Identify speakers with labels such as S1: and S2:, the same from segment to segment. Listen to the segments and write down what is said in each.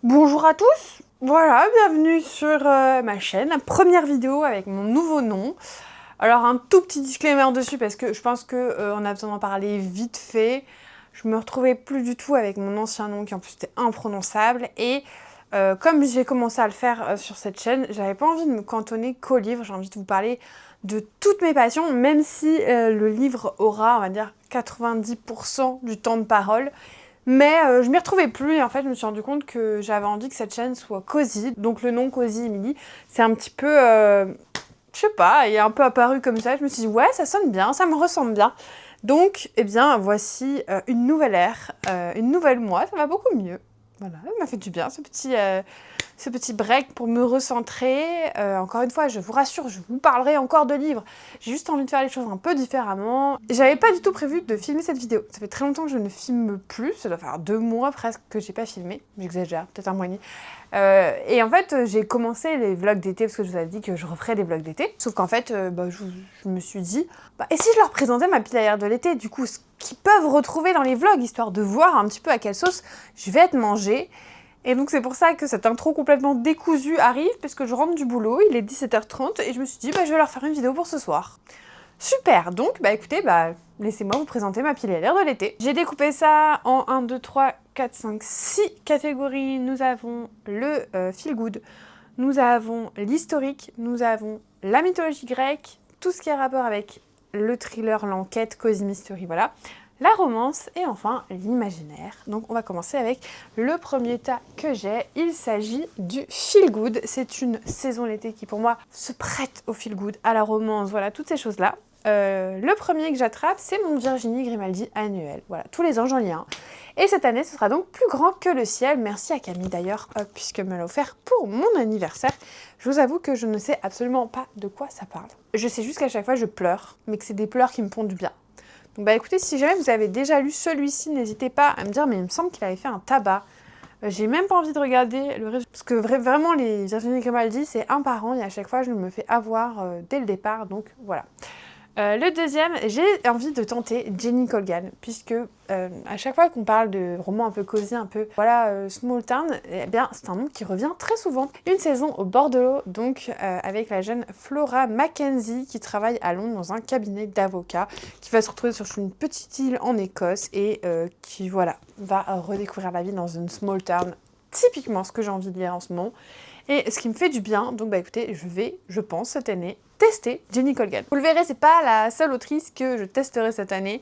S1: Bonjour à tous, voilà, bienvenue sur ma chaîne, la première vidéo avec mon nouveau nom. Alors un tout petit disclaimer dessus parce que je pense qu'on a besoin d'en parler vite fait. Je me retrouvais plus du tout avec mon ancien nom qui en plus était imprononçable et comme j'ai commencé à le faire sur cette chaîne, j'avais pas envie de me cantonner qu'au livre, j'ai envie de vous parler de toutes mes passions, même si le livre aura, on va dire, 90% du temps de parole. Mais je m'y retrouvais plus et en fait je me suis rendu compte que j'avais envie que cette chaîne soit cosy. Donc le nom Cozy Emily, c'est un petit peu, je sais pas, il est un peu apparu comme ça. Je me suis dit ouais ça sonne bien, ça me ressemble bien. Donc eh bien voici une nouvelle ère, une nouvelle moi, ça va beaucoup mieux. Voilà, ça m'a fait du bien ce petit break pour me recentrer. Encore une fois, je vous rassure, je vous parlerai encore de livres. J'ai juste envie de faire les choses un peu différemment. J'avais pas du tout prévu de filmer cette vidéo. Ça fait très longtemps que je ne filme plus. Ça doit faire 2 mois presque que j'ai pas filmé. J'exagère, peut-être un mois et demi. Et en fait, j'ai commencé les vlogs d'été parce que je vous avais dit que je referais des vlogs d'été. Sauf qu'en fait, je me suis dit, et si je leur présentais ma pile à air de l'été, du coup, ce qu'ils peuvent retrouver dans les vlogs, histoire de voir un petit peu à quelle sauce je vais être mangée. Et donc c'est pour ça que cette intro complètement décousue arrive, parce que je rentre du boulot, il est 17h30, et je me suis dit, je vais leur faire une vidéo pour ce soir. Super, donc écoutez, laissez-moi vous présenter ma pile à l'air de l'été. J'ai découpé ça en 1, 2, 3, 4, 5, 6 catégories. Nous avons le feel good, nous avons l'historique, nous avons la mythologie grecque, tout ce qui a rapport avec le thriller, l'enquête, cozy mystery, voilà. La romance et enfin l'imaginaire. Donc on va commencer avec le premier tas que j'ai. Il s'agit du feel good. C'est une saison l'été qui pour moi se prête au feel good, à la romance, voilà, toutes ces choses-là. Le premier que j'attrape, c'est mon Virginie Grimaldi annuel. Voilà, tous les ans j'en lis un. Et cette année, ce sera donc plus grand que le ciel. Merci à Camille d'ailleurs, puisque me l'a offert pour mon anniversaire. Je vous avoue que je ne sais absolument pas de quoi ça parle. Je sais juste qu'à chaque fois je pleure, mais que c'est des pleurs qui me font du bien. Donc écoutez, si jamais vous avez déjà lu celui-ci, n'hésitez pas à me dire, mais il me semble qu'il avait fait un tabac. J'ai même pas envie de regarder le résumé, parce que vraiment les Virginie Grimaldi, c'est un par an, et à chaque fois je me fais avoir dès le départ, donc voilà. Le deuxième, j'ai envie de tenter Jenny Colgan, puisque à chaque fois qu'on parle de romans un peu cosy, un peu small town, eh bien c'est un nom qui revient très souvent. Une saison au bord de l'eau, donc avec la jeune Flora Mackenzie qui travaille à Londres dans un cabinet d'avocats, qui va se retrouver sur une petite île en Écosse et qui va redécouvrir la vie dans une small town, typiquement ce que j'ai envie de lire en ce moment. Et ce qui me fait du bien, donc écoutez, je pense cette année, tester Jenny Colgan. Vous le verrez, c'est pas la seule autrice que je testerai cette année.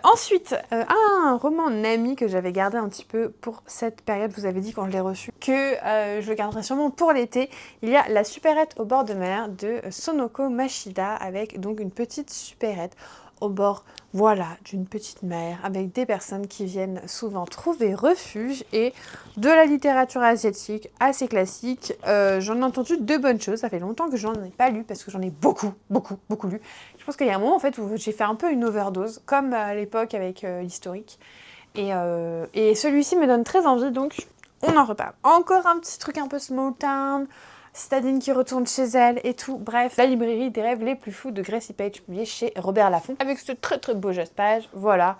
S1: Ensuite, un roman Nami que j'avais gardé un petit peu pour cette période, je vous avais dit quand je l'ai reçu, que je le garderai sûrement pour l'été. Il y a La supérette au bord de mer de Sonoko Mashida, avec donc une petite supérette au bord, d'une petite mer, avec des personnes qui viennent souvent trouver refuge, et de la littérature asiatique assez classique. J'en ai entendu de bonnes choses, ça fait longtemps que j'en ai pas lu, parce que j'en ai beaucoup lu. Je pense qu'il y a un moment en fait où j'ai fait un peu une overdose, comme à l'époque avec l'historique. Et celui-ci me donne très envie, donc on en reparle. Encore un petit truc un peu small town, citadine qui retourne chez elle et tout. Bref, La librairie des rêves les plus fous de Gracie Page, publié chez Robert Laffont, avec ce très beau geste page, voilà.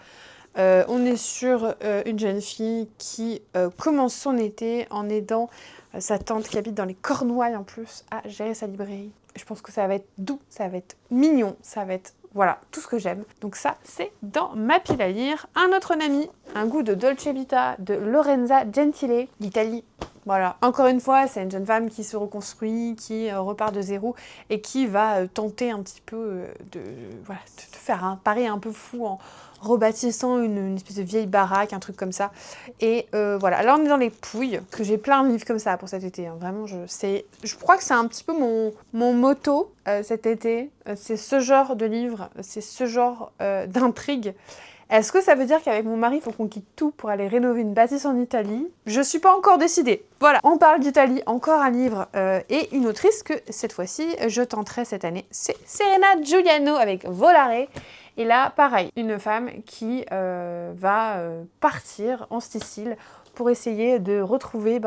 S1: On est sur une jeune fille qui commence son été en aidant sa tante qui habite dans les Cornouailles en plus à gérer sa librairie. Je pense que ça va être doux, ça va être mignon, ça va être tout ce que j'aime. Donc ça, c'est dans ma pile à lire. Un autre Nami, Un goût de Dolce Vita de Lorenza Gentile, d'Italie. Voilà, encore une fois, c'est une jeune femme qui se reconstruit, qui repart de zéro et qui va tenter un petit peu de faire un pari un peu fou en rebâtissant une espèce de vieille baraque, un truc comme ça. Et voilà, là on est dans les Pouilles, que j'ai plein de livres comme ça pour cet été. Hein. Vraiment, je crois que c'est un petit peu mon motto cet été. C'est ce genre de livre, c'est ce genre d'intrigue. Est-ce que ça veut dire qu'avec mon mari, il faut qu'on quitte tout pour aller rénover une bâtisse en Italie? Je suis pas encore décidée. Voilà, on parle d'Italie, encore un livre et une autrice que cette fois-ci, je tenterai cette année. C'est Serena Giuliano avec Volare. Et là, pareil, une femme qui va partir en Sicile pour essayer de retrouver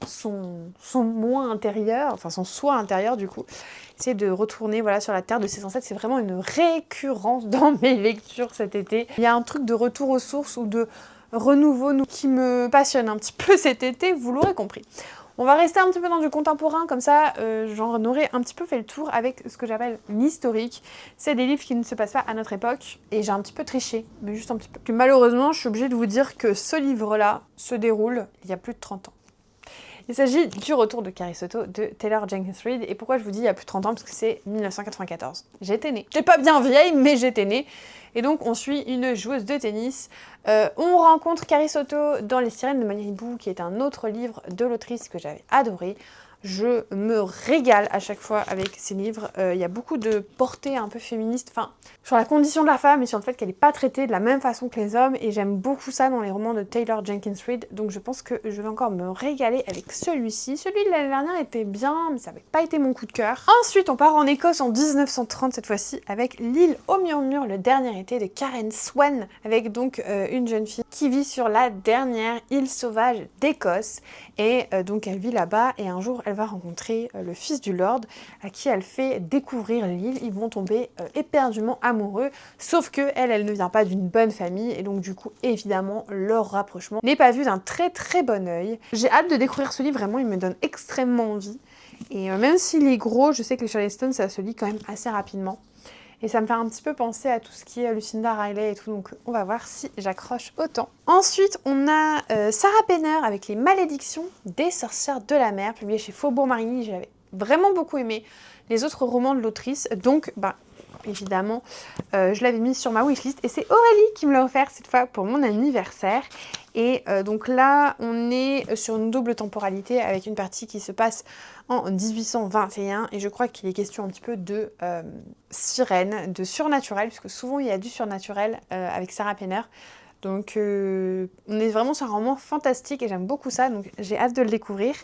S1: son moi intérieur, enfin son soi intérieur du coup, essayer de retourner sur la terre de ses ancêtres. C'est vraiment une récurrence dans mes lectures cet été. Il y a un truc de retour aux sources ou de renouveau qui me passionne un petit peu cet été, vous l'aurez compris. On va rester un petit peu dans du contemporain, comme ça j'en aurai un petit peu fait le tour avec ce que j'appelle l'historique. C'est des livres qui ne se passent pas à notre époque, et j'ai un petit peu triché, mais juste un petit peu. Puis malheureusement, je suis obligée de vous dire que ce livre-là se déroule il y a plus de 30 ans. Il s'agit du Retour de Carrie Soto de Taylor Jenkins Reid. Et pourquoi je vous dis il y a plus de 30 ans? Parce que c'est 1994. J'étais née. J'étais pas bien vieille, mais j'étais née. Et donc on suit une joueuse de tennis. On rencontre Carrie Soto dans Les Sirènes de Malibu, qui est un autre livre de l'autrice que j'avais adoré. Je me régale à chaque fois avec ces livres. Il y a beaucoup de portées un peu féministes, enfin, sur la condition de la femme et sur le fait qu'elle n'est pas traitée de la même façon que les hommes. Et j'aime beaucoup ça dans les romans de Taylor Jenkins Reid. Donc je pense que je vais encore me régaler avec celui-ci. Celui de l'année dernière était bien, mais ça n'avait pas été mon coup de cœur. Ensuite, on part en Écosse en 1930 cette fois-ci avec L'île au murmure, le dernier été de Karen Swan. Avec donc une jeune fille qui vit sur la dernière île sauvage d'Écosse. Et donc elle vit là-bas et un jour elle va rencontrer le fils du Lord à qui elle fait découvrir l'île. Ils vont tomber éperdument amoureux, sauf que elle ne vient pas d'une bonne famille et donc du coup évidemment leur rapprochement n'est pas vu d'un très très bon œil. J'ai hâte de découvrir ce livre, vraiment il me donne extrêmement envie et même s'il est gros, je sais que les Charleston ça se lit quand même assez rapidement. Et ça me fait un petit peu penser à tout ce qui est Lucinda Riley et tout, donc on va voir si j'accroche autant. Ensuite, on a Sarah Penner avec Les Malédictions des sorcières de la mer, publié chez Faubourg Marigny. J'avais vraiment beaucoup aimé les autres romans de l'autrice, donc évidemment, je l'avais mis sur ma wishlist et c'est Aurélie qui me l'a offert cette fois pour mon anniversaire. Et donc là, on est sur une double temporalité avec une partie qui se passe en 1821 et je crois qu'il est question un petit peu de sirène, de surnaturel, puisque souvent il y a du surnaturel avec Sarah Penner. Donc on est vraiment sur un roman fantastique et j'aime beaucoup ça, donc j'ai hâte de le découvrir.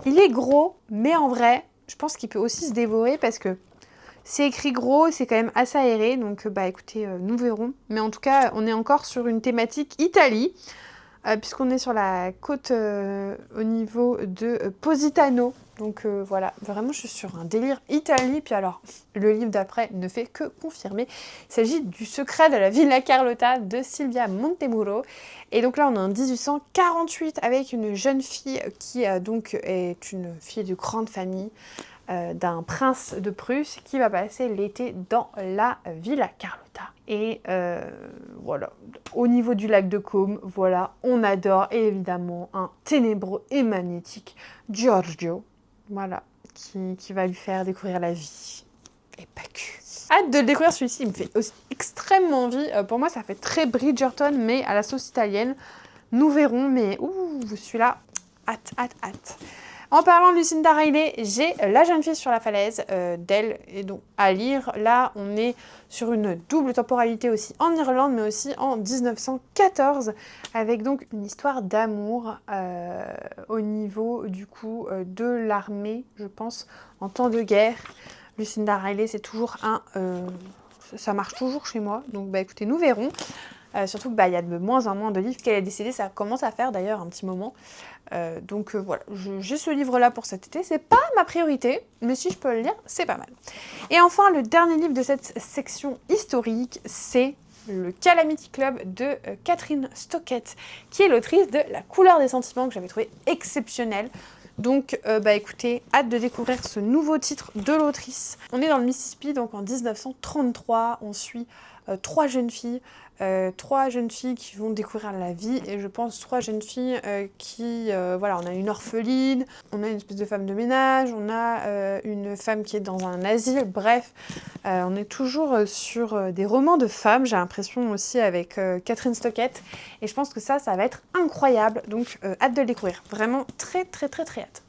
S1: Il est gros, mais en vrai, je pense qu'il peut aussi se dévorer parce que c'est écrit gros, c'est quand même assez aéré, donc écoutez, nous verrons. Mais en tout cas, on est encore sur une thématique Italie, puisqu'on est sur la côte au niveau de Positano. Donc voilà, vraiment je suis sur un délire Italie. Puis alors, le livre d'après ne fait que confirmer. Il s'agit du Secret de la Villa Carlotta de Silvia Montemurro. Et donc là, on est en 1848 avec une jeune fille qui donc est une fille de grande famille, d'un prince de Prusse qui va passer l'été dans la Villa Carlotta. Et voilà, au niveau du lac de Côme, voilà, on adore et évidemment un ténébreux et magnétique Giorgio, voilà, qui va lui faire découvrir la vie. Et pas que. Hâte de le découvrir celui-ci, il me fait aussi extrêmement envie. Pour moi, ça fait très Bridgerton, mais à la sauce italienne. Nous verrons, mais celui-là, hâte. En parlant de Lucinda Riley, j'ai La jeune fille sur la falaise d'elle et donc à lire. Là, on est sur une double temporalité aussi en Irlande, mais aussi en 1914, avec donc une histoire d'amour au niveau du coup de l'armée, je pense, en temps de guerre. Lucinda Riley, c'est toujours ça marche toujours chez moi, donc écoutez, nous verrons. Surtout qu'il y a de moins en moins de livres qu'elle a décidé, ça commence à faire d'ailleurs un petit moment. Donc voilà, j'ai ce livre-là pour cet été. C'est pas ma priorité, mais si je peux le lire, c'est pas mal. Et enfin, le dernier livre de cette section historique, c'est le Calamity Club de Catherine Stockett, qui est l'autrice de La couleur des sentiments, que j'avais trouvé exceptionnelle. Donc écoutez, hâte de découvrir ce nouveau titre de l'autrice. On est dans le Mississippi, donc en 1933, on suit trois jeunes filles qui vont découvrir la vie, et je pense 3 jeunes filles voilà, on a une orpheline, on a une espèce de femme de ménage, on a une femme qui est dans un asile, bref, on est toujours sur des romans de femmes, j'ai l'impression aussi avec Catherine Stockett, et je pense que ça va être incroyable, donc hâte de le découvrir, vraiment très hâte.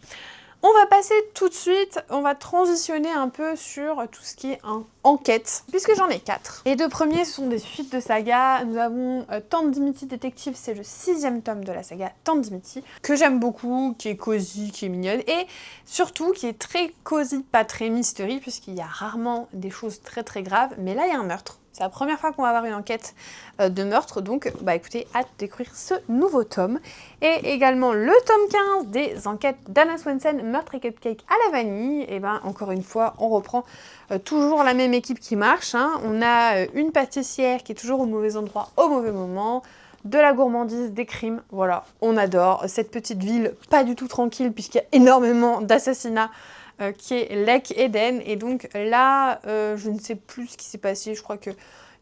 S1: On va passer tout de suite, on va transitionner un peu sur tout ce qui est enquête, puisque j'en ai 4. Les 2 premiers, ce sont des suites de sagas. Nous avons Tante Dimitri Détective, c'est le 6e tome de la saga Tante Dimitri, que j'aime beaucoup, qui est cosy, qui est mignonne, et surtout qui est très cosy, pas très mystery, puisqu'il y a rarement des choses très graves, mais là il y a un meurtre. C'est la première fois qu'on va avoir une enquête de meurtre, donc écoutez, hâte de découvrir ce nouveau tome. Et également le tome 15 des enquêtes d'Anna Swensen, Meurtre et Cupcake à la vanille. Et encore une fois, on reprend toujours la même équipe qui marche. On a une pâtissière qui est toujours au mauvais endroit, au mauvais moment. de la gourmandise, des crimes, voilà, on adore cette petite ville pas du tout tranquille puisqu'il y a énormément d'assassinats qui est Lake Eden. Et donc là, je ne sais plus ce qui s'est passé, je crois que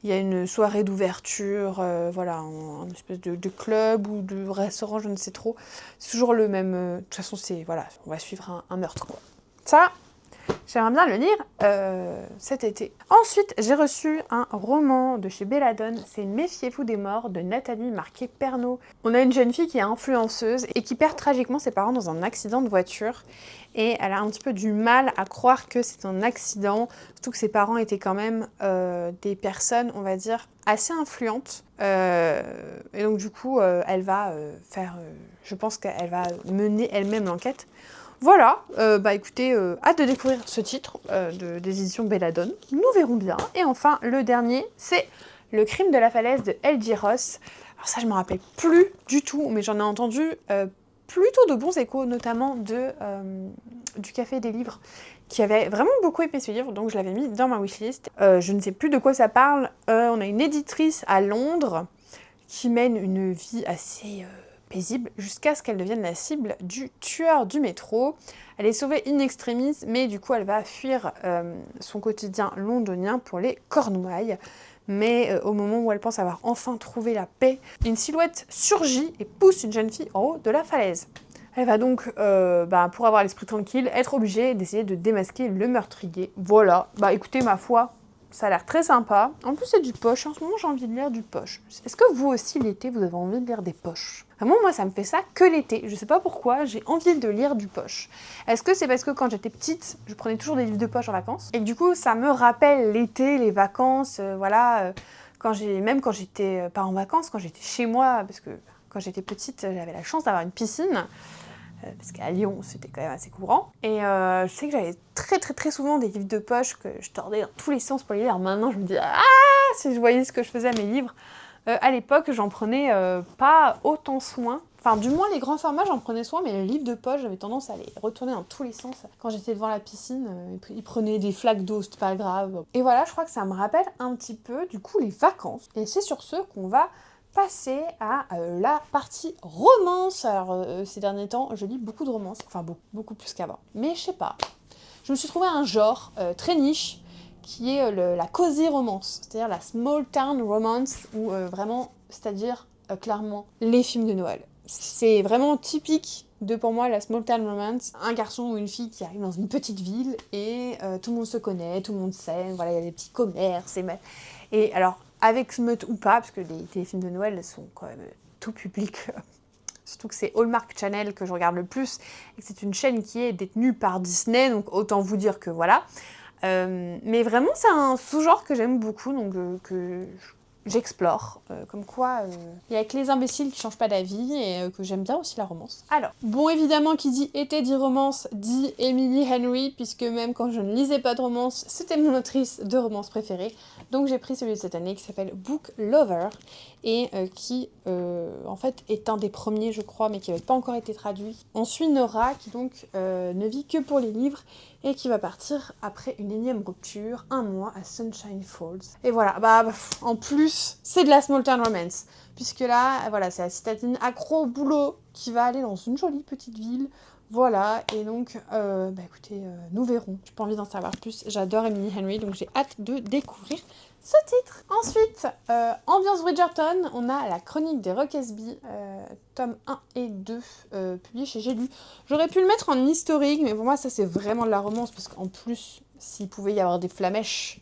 S1: il y a une soirée d'ouverture, voilà, un espèce de club ou de restaurant, je ne sais trop. C'est toujours le même. De toute façon, c'est voilà, on va suivre un meurtre, quoi. Ça, j'aimerais bien le lire cet été. Ensuite, j'ai reçu un roman de chez Belladone, c'est Méfiez-vous des morts de Nathalie Marquet-Pernot. On a une jeune fille qui est influenceuse et qui perd tragiquement ses parents dans un accident de voiture. Et elle a un petit peu du mal à croire que c'est un accident, surtout que ses parents étaient quand même des personnes, on va dire, assez influentes. Et donc du coup, elle va je pense qu'elle va mener elle-même l'enquête. Voilà, bah écoutez, hâte de découvrir ce titre des éditions Belladone, nous verrons bien. Et enfin, le dernier, c'est Le crime de la falaise de L.J. Ross. Alors ça, je me rappelle plus du tout, mais j'en ai entendu plutôt de bons échos, notamment du Café des Livres, qui avait vraiment beaucoup aimé ce livre, donc je l'avais mis dans ma wishlist. Je ne sais plus de quoi ça parle. On a une éditrice à Londres qui mène une vie assez paisible jusqu'à ce qu'elle devienne la cible du tueur du métro. Elle est sauvée in extremis, mais du coup elle va fuir son quotidien londonien pour les Cornouailles. Mais au moment où elle pense avoir enfin trouvé la paix, une silhouette surgit et pousse une jeune fille en haut de la falaise. Elle va donc, pour avoir l'esprit tranquille, être obligée d'essayer de démasquer le meurtrier. Voilà, bah écoutez, ma foi, ça a l'air très sympa. En plus, c'est du poche. En ce moment, j'ai envie de lire du poche. Est-ce que vous aussi, l'été, vous avez envie de lire des poches? Vraiment, moi, ça me fait ça que l'été. Je sais pas pourquoi, j'ai envie de lire du poche. Est-ce que c'est parce que quand j'étais petite, je prenais toujours des livres de poche en vacances? Et que du coup, ça me rappelle l'été, les vacances, même quand j'étais pas en vacances, quand j'étais chez moi, parce que quand j'étais petite, j'avais la chance d'avoir une piscine. Parce qu'à Lyon, c'était quand même assez courant. Et je sais que j'avais très souvent des livres de poche que je tordais dans tous les sens pour les lire. Maintenant, je me dis, si je voyais ce que je faisais à mes livres. À l'époque, j'en prenais pas autant soin. Enfin, du moins, les grands formats, j'en prenais soin, mais les livres de poche, j'avais tendance à les retourner dans tous les sens. Quand j'étais devant la piscine, ils prenaient des flaques d'eau, c'était pas grave. Et voilà, je crois que ça me rappelle un petit peu, du coup, les vacances. Et c'est sur ce qu'on va passer à la partie romance. Alors ces derniers temps, je lis beaucoup de romances, enfin beaucoup plus qu'avant. Mais je sais pas, je me suis trouvé un genre très niche qui est la cozy romance, c'est-à-dire la small town romance, ou vraiment, c'est-à-dire clairement les films de Noël. C'est vraiment typique de, pour moi, la small town romance, un garçon ou une fille qui arrive dans une petite ville et tout le monde se connaît, tout le monde sait, voilà, il y a des petits commerces et alors avec Smut ou pas, parce que les téléfilms de Noël sont quand même tout public, surtout que c'est Hallmark Channel que je regarde le plus, et que c'est une chaîne qui est détenue par Disney, donc autant vous dire que voilà. Mais vraiment, c'est un sous-genre que j'aime beaucoup, donc que j'explore. Comme quoi, il y a que les imbéciles qui changent pas d'avis, et que j'aime bien aussi la romance. Alors, bon, évidemment, qui dit été dit romance, dit Emily Henry, puisque même quand je ne lisais pas de romance, c'était mon autrice de romance préférée. Donc j'ai pris celui de cette année qui s'appelle Book Lover, et qui, en fait, est un des premiers, je crois, mais qui n'avait pas encore été traduit. On suit Nora, qui donc ne vit que pour les livres, et qui va partir après une énième rupture, un mois à Sunshine Falls. Et voilà, en plus, c'est de la small town romance, puisque là, voilà, c'est la citadine accro au boulot qui va aller dans une jolie petite ville. Voilà, et donc, écoutez, nous verrons. J'ai pas envie d'en savoir plus. J'adore Emily Henry, donc j'ai hâte de découvrir ce titre. Ensuite, Ambiance Bridgerton, on a la chronique des Roquesby, tome 1 et 2, publié chez J'ai lu. J'aurais pu le mettre en historique, mais pour moi, ça c'est vraiment de la romance, parce qu'en plus, s'il pouvait y avoir des flamèches,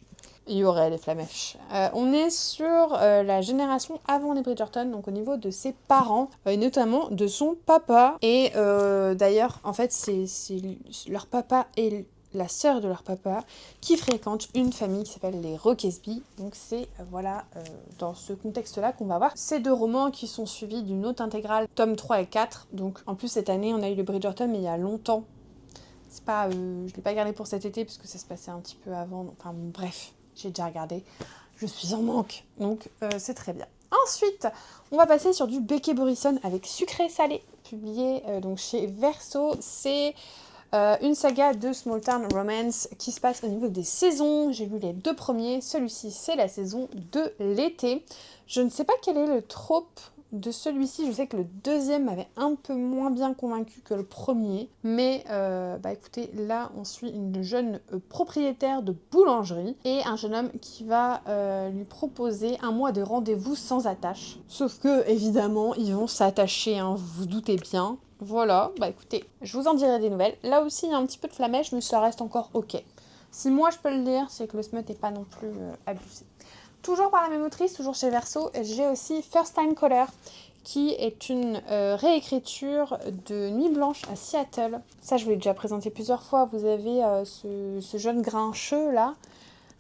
S1: il y aurait des flamèches. On est sur la génération avant les Bridgerton, donc au niveau de ses parents, et notamment de son papa. Et d'ailleurs, en fait, c'est leur papa et la sœur de leur papa qui fréquentent une famille qui s'appelle les Roquesby. Donc c'est dans ce contexte-là qu'on va voir ces deux romans qui sont suivis d'une autre intégrale, tome 3 et 4. Donc en plus cette année on a eu le Bridgerton, mais il y a longtemps. C'est pas, je l'ai pas gardé pour cet été parce que ça se passait un petit peu avant. Enfin bon, bref, j'ai déjà regardé. Je suis en manque, donc c'est très bien. Ensuite, on va passer sur du Becky Borison avec Sucré Salé, publié donc chez Verso. C'est une saga de small town romance qui se passe au niveau des saisons. J'ai lu les deux premiers, celui-ci c'est la saison de l'été. Je ne sais pas quel est le trope de celui-ci. Je sais que le deuxième m'avait un peu moins bien convaincu que le premier. Mais écoutez, là on suit une jeune propriétaire de boulangerie et un jeune homme qui va lui proposer un mois de rendez-vous sans attache. Sauf que évidemment ils vont s'attacher, hein, vous vous doutez bien. Voilà, écoutez, je vous en dirai des nouvelles. Là aussi il y a un petit peu de flamèche mais ça reste encore ok. Si moi je peux le lire, c'est que le smut n'est pas non plus abusé. Toujours par la même autrice, toujours chez Verso, j'ai aussi First Time Caller, qui est une réécriture de Nuit Blanche à Seattle. Ça, je vous l'ai déjà présenté plusieurs fois. Vous avez ce jeune grincheux là,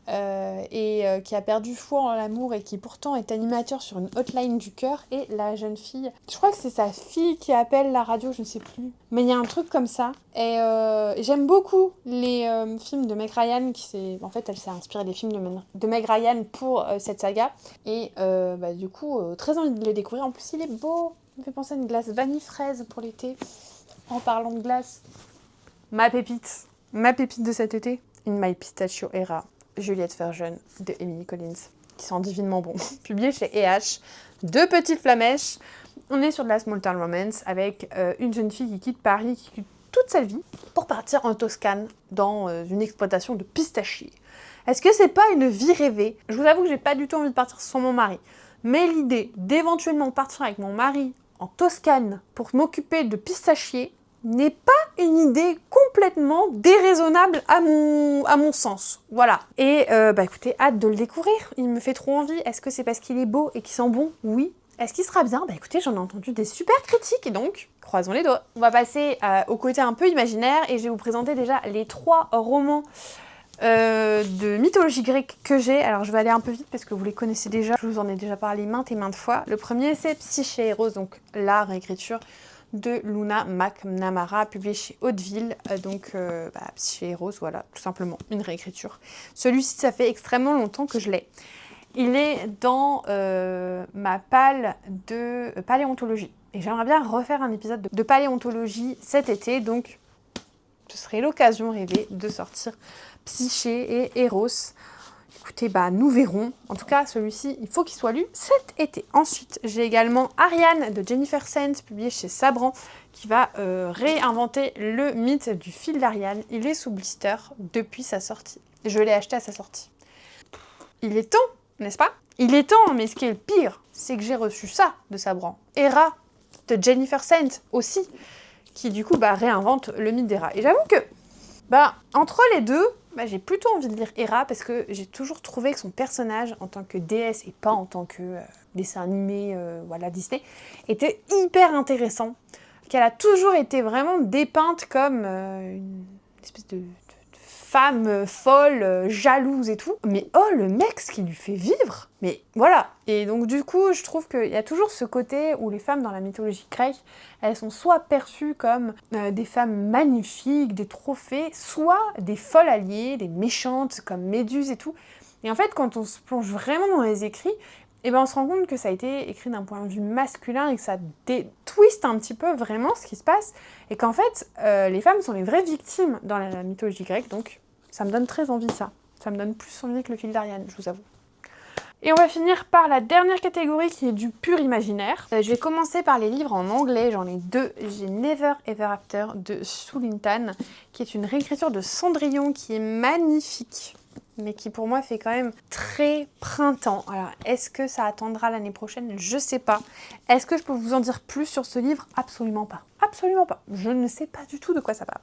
S1: qui a perdu foi en l'amour et qui pourtant est animateur sur une hotline du cœur, et la jeune fille, je crois que c'est sa fille qui appelle la radio, je ne sais plus, mais il y a un truc comme ça, et j'aime beaucoup les films de Meg Ryan, en fait elle s'est inspirée des films de Meg Ryan pour cette saga, et du coup très envie de le découvrir. En plus il est beau, il me fait penser à une glace vanille fraise pour l'été. En parlant de glace, ma pépite de cet été, une My Pistachio Era Juliette Ferjeune de Emily Collins, qui sent divinement bon. Publié chez EH. 2 petites flamèches. On est sur de la small town romance avec une jeune fille qui quitte Paris, qui quitte toute sa vie pour partir en Toscane dans une exploitation de pistachiers. Est-ce que c'est pas une vie rêvée? Je vous avoue que j'ai pas du tout envie de partir sans mon mari. Mais l'idée d'éventuellement partir avec mon mari en Toscane pour m'occuper de pistachiers n'est pas une idée complètement déraisonnable à mon sens. Voilà. Et écoutez, hâte de le découvrir. Il me fait trop envie. Est-ce que c'est parce qu'il est beau et qu'il sent bon? Oui. Est-ce qu'il sera bien? Écoutez, j'en ai entendu des super critiques et donc, croisons les doigts. On va passer au côté un peu imaginaire et je vais vous présenter déjà les 3 romans de mythologie grecque que j'ai. Alors je vais aller un peu vite parce que vous les connaissez déjà. Je vous en ai déjà parlé maintes et maintes fois. Le premier, c'est Psyché et Rose, donc la réécriture de Luna McNamara, publié chez Hauteville. Psyché et Rose, voilà, tout simplement, une réécriture. Celui-ci, ça fait extrêmement longtemps que je l'ai. Il est dans ma palle de paléontologie. Et j'aimerais bien refaire un épisode de paléontologie cet été, donc ce serait l'occasion rêvée de sortir Psyché et Eros. Écoutez, nous verrons. En tout cas, celui-ci, il faut qu'il soit lu cet été. Ensuite, j'ai également Ariane de Jennifer Saint, publié chez Sabran, qui va réinventer le mythe du fil d'Ariane. Il est sous blister depuis sa sortie. Je l'ai acheté à sa sortie. Il est temps, n'est-ce pas? Il est temps, mais ce qui est le pire, c'est que j'ai reçu ça de Sabran. Hera de Jennifer Saint aussi, qui du coup réinvente le mythe d'Hera. Et j'avoue que, entre les deux, j'ai plutôt envie de lire Hera parce que j'ai toujours trouvé que son personnage en tant que déesse et pas en tant que dessin animé Disney était hyper intéressant. Qu'elle a toujours été vraiment dépeinte comme une espèce de femme folle, jalouse et tout. Mais oh, le mec, ce qu'il lui fait vivre! Mais voilà. Et donc du coup, je trouve qu'il y a toujours ce côté où les femmes dans la mythologie grecque, elles sont soit perçues comme des femmes magnifiques, des trophées, soit des folles alliées, des méchantes comme Méduse et tout. Et en fait, quand on se plonge vraiment dans les écrits, on se rend compte que ça a été écrit d'un point de vue masculin et que ça twiste un petit peu vraiment ce qui se passe. Et qu'en fait, les femmes sont les vraies victimes dans la mythologie grecque. Donc, ça me donne très envie, ça. Ça me donne plus envie que le fil d'Ariane, je vous avoue. Et on va finir par la dernière catégorie qui est du pur imaginaire. Je vais commencer par les livres en anglais, j'en ai 2. J'ai Never Ever After de Sulintan, qui est une réécriture de Cendrillon qui est magnifique, mais qui pour moi fait quand même très printemps. Alors, est-ce que ça attendra l'année prochaine? Je sais pas. Est-ce que je peux vous en dire plus sur ce livre? Absolument pas. Absolument pas. Je ne sais pas du tout de quoi ça parle.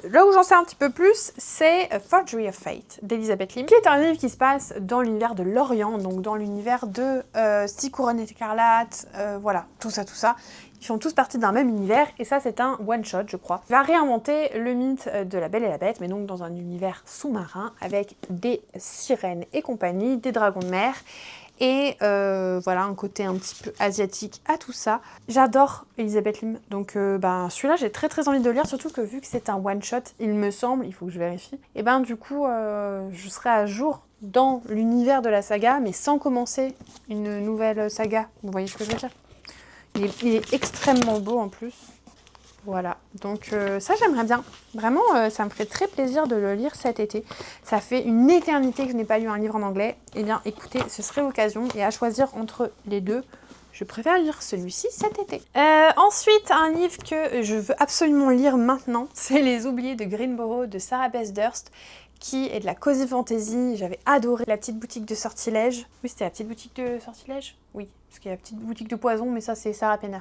S1: Là où j'en sais un petit peu plus, c'est Forgery of Fate d'Elizabeth Lim, qui est un livre qui se passe dans l'univers de l'Orient, donc dans l'univers de Six Couronnes écarlates, voilà, tout ça. Ils font tous partie d'un même univers, et ça c'est un one-shot, je crois. Il va réinventer le mythe de la Belle et la Bête, mais donc dans un univers sous-marin, avec des sirènes et compagnie, des dragons de mer, et un côté un petit peu asiatique à tout ça. J'adore Elizabeth Lim, donc celui-là j'ai très très envie de le lire, surtout que vu que c'est un one-shot, il me semble, il faut que je vérifie, et du coup je serai à jour dans l'univers de la saga, mais sans commencer une nouvelle saga, vous voyez ce que je veux dire? Il est extrêmement beau en plus. Voilà, donc ça j'aimerais bien. Vraiment, ça me ferait très plaisir de le lire cet été. Ça fait une éternité que je n'ai pas lu un livre en anglais. Eh bien, écoutez, ce serait l'occasion. Et à choisir entre les deux, je préfère lire celui-ci cet été. Ensuite, un livre que je veux absolument lire maintenant, c'est Les Oubliés de Greenborough de Sarah Beth Durst, qui est de la cozy fantasy. J'avais adoré La Petite Boutique de Sortilège. Oui, c'était La Petite Boutique de Sortilège? Oui, parce qu'il y a La Petite Boutique de Poison, mais ça c'est Sarah Penner.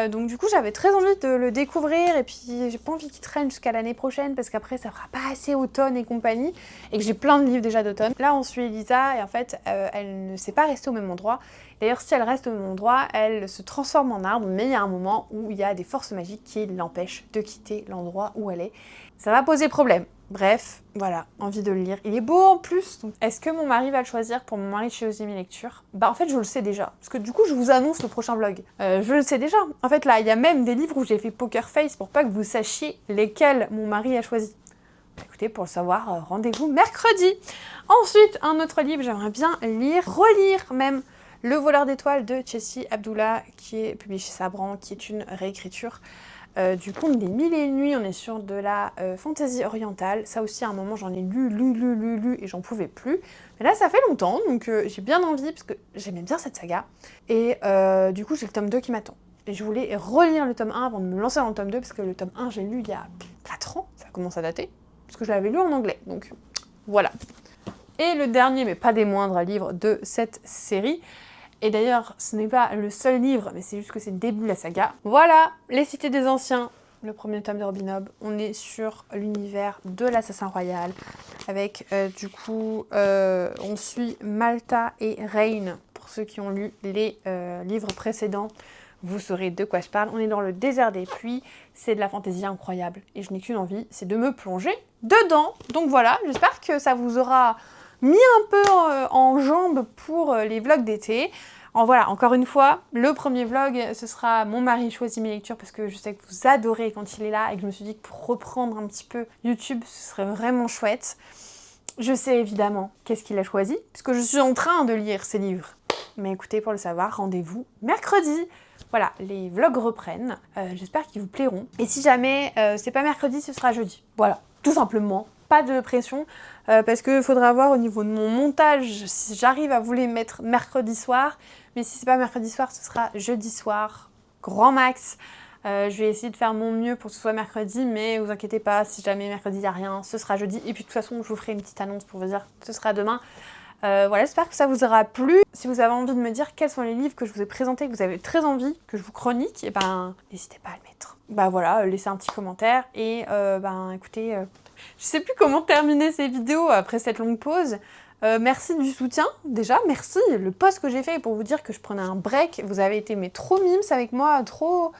S1: Donc du coup j'avais très envie de le découvrir et puis j'ai pas envie qu'il traîne jusqu'à l'année prochaine parce qu'après ça fera pas assez automne et compagnie et que j'ai plein de livres déjà d'automne. Là on suit Elisa et en fait elle ne s'est pas restée au même endroit. D'ailleurs si elle reste au même endroit, elle se transforme en arbre, mais il y a un moment où il y a des forces magiques qui l'empêchent de quitter l'endroit où elle est. Ça va poser problème. Bref, voilà, envie de le lire. Il est beau en plus. Est-ce que mon mari va le choisir pour mon mari chez Ozimi Lecture? Bah en fait je le sais déjà, parce que du coup je vous annonce le prochain vlog. Je le sais déjà. En fait là, il y a même des livres où j'ai fait poker face pour pas que vous sachiez lesquels mon mari a choisi. Bah, écoutez, pour le savoir, rendez-vous mercredi. Ensuite, un autre livre, j'aimerais bien lire, relire même, Le Voleur d'étoiles de Chessie Abdullah, qui est publié chez Sabran, qui est une réécriture du Conte des Mille et Une Nuits. On est sur de la fantaisie orientale. Ça aussi, à un moment, j'en ai lu et j'en pouvais plus. Mais là, ça fait longtemps, donc j'ai bien envie, parce que j'aimais bien cette saga. Et du coup, j'ai le tome 2 qui m'attend. Et je voulais relire le tome 1 avant de me lancer dans le tome 2, parce que le tome 1, j'ai lu il y a 4 ans. Ça commence à dater, parce que je l'avais lu en anglais. Donc, voilà. Et le dernier, mais pas des moindres, livre de cette série. Et d'ailleurs, ce n'est pas le seul livre, mais c'est juste que c'est le début de la saga. Voilà, Les Cités des Anciens, le premier tome de Robin Hobb. On est sur l'univers de l'Assassin Royal, avec on suit Malta et Rain. Pour ceux qui ont lu les livres précédents, vous saurez de quoi je parle. On est dans le désert des pluies, c'est de la fantaisie incroyable. Et je n'ai qu'une envie, c'est de me plonger dedans. Donc voilà, j'espère que ça vous aura mis un peu en jambes pour les vlogs d'été. Voilà, encore une fois, le premier vlog, ce sera mon mari choisit mes lectures parce que je sais que vous adorez quand il est là et que je me suis dit que pour reprendre un petit peu YouTube, ce serait vraiment chouette. Je sais évidemment qu'est-ce qu'il a choisi, puisque je suis en train de lire ses livres. Mais écoutez, pour le savoir, rendez-vous mercredi. Voilà, les vlogs reprennent. J'espère qu'ils vous plairont. Et si jamais c'est pas mercredi, ce sera jeudi. Voilà, tout simplement. Pas de pression, parce qu'il faudra voir au niveau de mon montage si j'arrive à vous les mettre mercredi soir. Mais si c'est pas mercredi soir, ce sera jeudi soir, grand max. Je vais essayer de faire mon mieux pour que ce soit mercredi, mais vous inquiétez pas, si jamais mercredi il n'y a rien, ce sera jeudi. Et puis de toute façon, je vous ferai une petite annonce pour vous dire que ce sera demain. Voilà, j'espère que ça vous aura plu. Si vous avez envie de me dire quels sont les livres que je vous ai présentés, que vous avez très envie que je vous chronique, et ben n'hésitez pas à le mettre. Bah voilà, laissez un petit commentaire et écoutez, je sais plus comment terminer ces vidéos après cette longue pause. Merci du soutien, déjà, merci. Le post que j'ai fait pour vous dire que je prenais un break, vous avez été mais trop mimes avec moi, trop...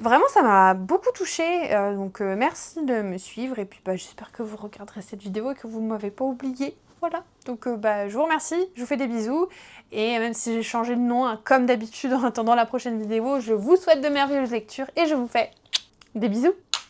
S1: Vraiment, ça m'a beaucoup touchée, donc merci de me suivre et puis j'espère que vous regarderez cette vidéo et que vous ne m'avez pas oublié. Voilà, donc je vous remercie, je vous fais des bisous, et même si j'ai changé de nom, hein, comme d'habitude en attendant la prochaine vidéo, je vous souhaite de merveilleuses lectures et je vous fais des bisous.